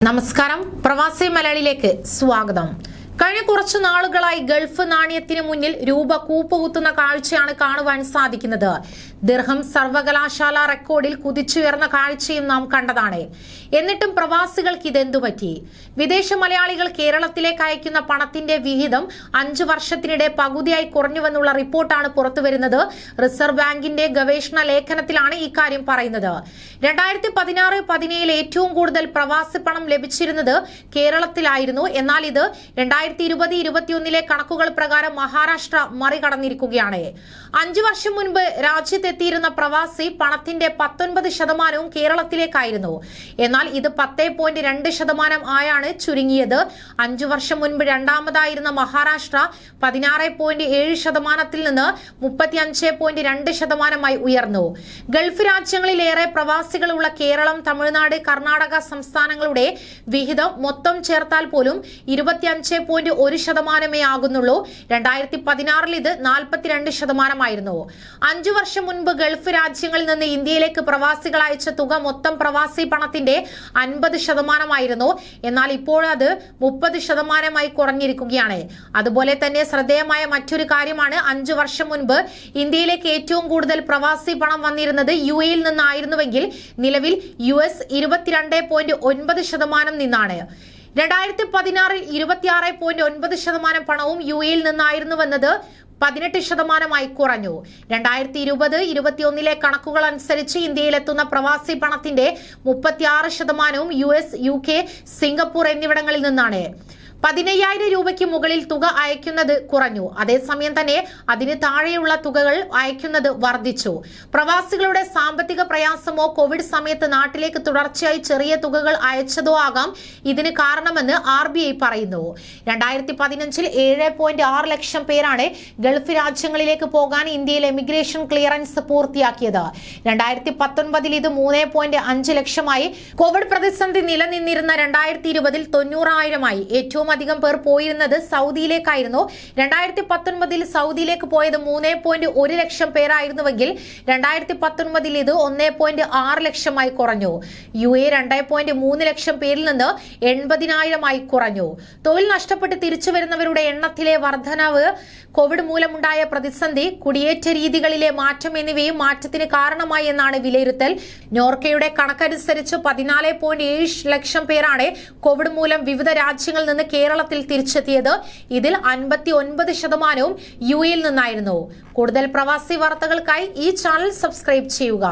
നമസ്കാരം പ്രവാസി മലയാളിയിലേക്ക് സ്വാഗതം. കഴിഞ്ഞ കുറച്ചു നാളുകളായി ഗൾഫ് നാണയത്തിന് മുന്നിൽ രൂപ കൂപ്പുകുത്തുന്ന കാഴ്ചയാണ് കാണുവാൻ സാധിക്കുന്നത്. ദിർഹം സർവകലാശാല റെക്കോർഡിൽ കുതിച്ചുയർന്ന കാഴ്ചയും നാം കണ്ടതാണ്. എന്നിട്ടും പ്രവാസികൾക്ക് ഇതെന്തു പറ്റി? വിദേശ മലയാളികൾ കേരളത്തിലേക്ക് അയക്കുന്ന പണത്തിന്റെ വിഹിതം 5 വർഷത്തിനിടെ പകുതിയായി കുറഞ്ഞുവെന്നുള്ള റിപ്പോർട്ടാണ് പുറത്തുവരുന്നത്. റിസർവ് ബാങ്കിന്റെ ഗവേഷണ ലേഖനത്തിലാണ് ഇക്കാര്യം പറയുന്നത്. 2016-17 ഏറ്റവും കൂടുതൽ പ്രവാസി പണം ലഭിച്ചിരുന്നത് കേരളത്തിലായിരുന്നു. എന്നാൽ ഇത് 2020-21 കണക്കുകൾ പ്രകാരം മഹാരാഷ്ട്ര മറികടന്നിരിക്കുകയാണ്. 5 വർഷം മുൻപ് രാജ്യത്തെത്തിയിരുന്ന പ്രവാസി പണത്തിന്റെ 19% കേരളത്തിലേക്കായിരുന്നു. എന്നാൽ ഇത് 10.2% ആയാണ് ചുരുങ്ങിയത്. 5 വർഷം മുൻപ് രണ്ടാമതായിരുന്ന മഹാരാഷ്ട്ര 16.7% നിന്ന് 35.2% ഉയർന്നു. ഗൾഫ് രാജ്യങ്ങളിലേറെ പ്രവാസികളുള്ള കേരളം, തമിഴ്നാട്, കർണാടക സംസ്ഥാനങ്ങളുടെ വിഹിതം മൊത്തം ചേർത്താൽ പോലും 25.1% ആകുന്നുള്ളൂ. 2016 ഇത് 42% 5 വർഷം മുൻപ് ഗൾഫ് രാജ്യങ്ങളിൽ നിന്ന് ഇന്ത്യയിലേക്ക് പ്രവാസികൾ അയച്ച തുക മൊത്തം പ്രവാസി പണത്തിന്റെ 50% എന്നാൽ ഇപ്പോൾ അത് 30% കുറഞ്ഞിരിക്കുകയാണ്. അതുപോലെ തന്നെ ശ്രദ്ധേയമായ മറ്റൊരു കാര്യമാണ്, 5 വർഷം മുൻപ് ഇന്ത്യയിലേക്ക് ഏറ്റവും കൂടുതൽ പ്രവാസി പണം വന്നിരുന്നത് UAE നിന്നായിരുന്നുവെങ്കിൽ നിലവിൽ US 22.9% നിന്നാണ്. 2016 26.9% പണവും UAE നിന്നായിരുന്നുവെന്നത് 18% കുറഞ്ഞു. 2020-21 കണക്കുകൾ അനുസരിച്ച് ഇന്ത്യയിലെത്തുന്ന പ്രവാസി പണത്തിന്റെ 36% US, UK, സിംഗപ്പൂർ എന്നിവിടങ്ങളിൽ നിന്നാണ്. 15,000 രൂപയ്ക്ക് മുകളിൽ തുക അയക്കുന്നത് കുറഞ്ഞു. അതേസമയം തന്നെ അതിന് താഴെയുള്ള തുകകൾ അയക്കുന്നത് വർദ്ധിച്ചു. പ്രവാസികളുടെ സാമ്പത്തിക പ്രയാസമോ കോവിഡ് സമയത്ത് നാട്ടിലേക്ക് തുടർച്ചയായി ചെറിയ തുകകൾ അയച്ചതോ ആകാം ഇതിന് കാരണമെന്ന് RBI പറയുന്നു. 2015 7.6 ലക്ഷം പേരാണ് ഗൾഫ് രാജ്യങ്ങളിലേക്ക് പോകാൻ ഇന്ത്യയിൽ എമിഗ്രേഷൻ ക്ലിയറൻസ് പൂർത്തിയാക്കിയത്. 2019 ഇത് 3.5 ലക്ഷമായി. കോവിഡ് പ്രതിസന്ധി നിലനിന്നിരുന്ന 2020 90,000 ഏറ്റവും അധികം പേർ പോയിരുന്നത് സൗദിയിലേക്കായിരുന്നു. 2019 സൗദിയിലേക്ക് പോയത് 3.1 ലക്ഷം പേരായിരുന്നുവെങ്കിൽ 2019 ഇത് 1.6 ലക്ഷമായി കുറഞ്ഞു. UAE 2.3 ലക്ഷം പേരിൽ നിന്ന് 80,000 കുറഞ്ഞു. തൊഴിൽ നഷ്ടപ്പെട്ട് തിരിച്ചു വരുന്നവരുടെ എണ്ണത്തിലെ വർധനവ്, കോവിഡ് മൂലമുണ്ടായ പ്രതിസന്ധി, കുടിയേറ്റ രീതികളിലെ മാറ്റം എന്നിവയും മാറ്റത്തിന് കാരണമായി എന്നാണ് വിലയിരുത്തൽ. നോർക്കയുടെ കണക്കനുസരിച്ച് 14.7 ലക്ഷം പേരാണ് കോവിഡ് മൂലം വിവിധ രാജ്യങ്ങളിൽ നിന്ന് കേരളത്തിൽ തിരിച്ചെത്തിയത്. ഇതിൽ 59% UAE നിന്നായിരുന്നു. കൂടുതൽ പ്രവാസി വാർത്തകൾക്കായി ഈ ചാനൽ സബ്സ്ക്രൈബ് ചെയ്യുക.